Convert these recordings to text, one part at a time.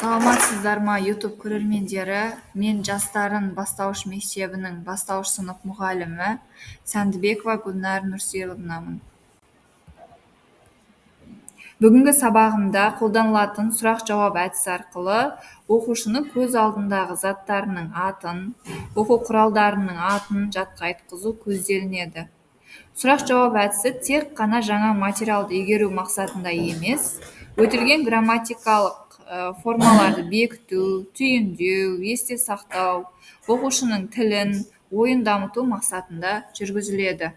Саламатсыздар ма, YouTube көрермендері? Мен жастарын бастауыш мектебінің бастауыш сынып мұғалімі Сәндібекова Гүлнар Нұрсейіловнамын. Бүгінгі сабағымда қолданылатын сұрақ-жауап әдісі арқылы оқушының көз алдындағы заттарының атын, оқу құралдарының атын жатқа айтқызу көзделінеді. Сұрақ-жауап әдісі тек қана жаңа материалды игеру мақсатында емес, өтілген грамматикалық формаларды бекіту, түйіндеу, есте сақтау, оқушының тілін, ойын дамыту мақсатында жүргізіледі.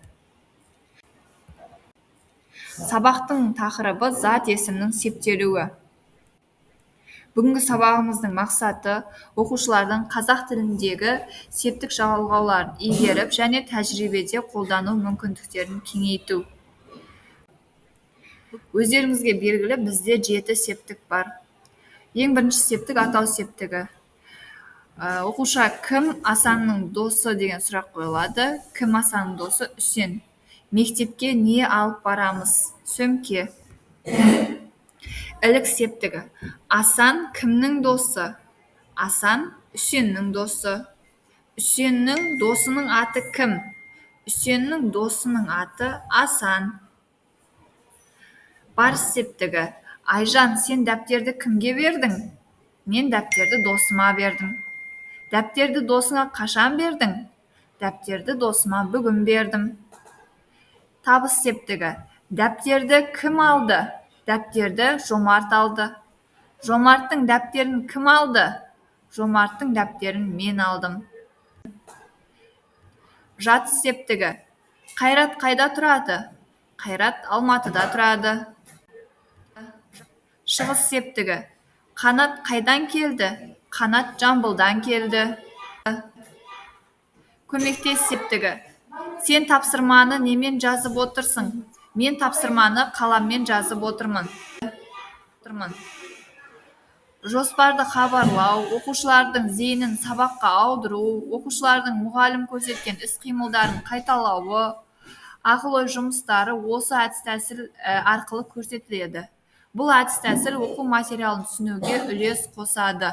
Сабақтың тақырыбы зат есімнің септелуі. Бүгінгі сабағымыздың мақсаты оқушылардың қазақ тіліндегі септік жалғауларын игеріп және тәжірибеде қолдану мүмкіндіктерін кеңейту. Өздеріңізге белгілі, бізде 7 септік бар. Ең бірінші септік атау септігі. Оқушыға кім Асанның досы деген сұрақ қойылады. Кім Асанның досы? Үсен. Мектепке не алып барамыз? Сөмке. Ілік септігі. Асан кімнің досы? Асан Үсеннің досы. Үсеннің досының аты кім? Үсеннің досының аты Асан. Барыс септігі. Айжан, сен дәптерді кімге бердің? Мен дәптерді досыма бердім. Дәптерді досыңа қашан бердің? Дәптерді досыма бүгін бердім. Табыс септігі. Дәптерді кім алды? Дәптерді Жомарт алды. Жомарттың дәптерін кім алды? Жомарттың дәптерін мен алдым. Жатыс септігі. Қайрат қайда тұрады? Қайрат Алматыда тұрады. Шығыс септігі. Қанат қайдан келді? Қанат Жамбылдан келді. Көмектес септігі. Сен тапсырманы немен жазып отырсың? Мен тапсырманы қаламмен жазып отырмын. Жоспарды хабарлау, оқушылардың зейінін сабаққа аудыру, оқушылардың мұғалім көрсеткен іс-қимылдарын қайталауы, ақыл-ой жұмыстары осы әдіс-тәсіл арқылы көрсетіледі. Бұл әдіс-тәсіл оқу материалын түсінуге үлес қосады.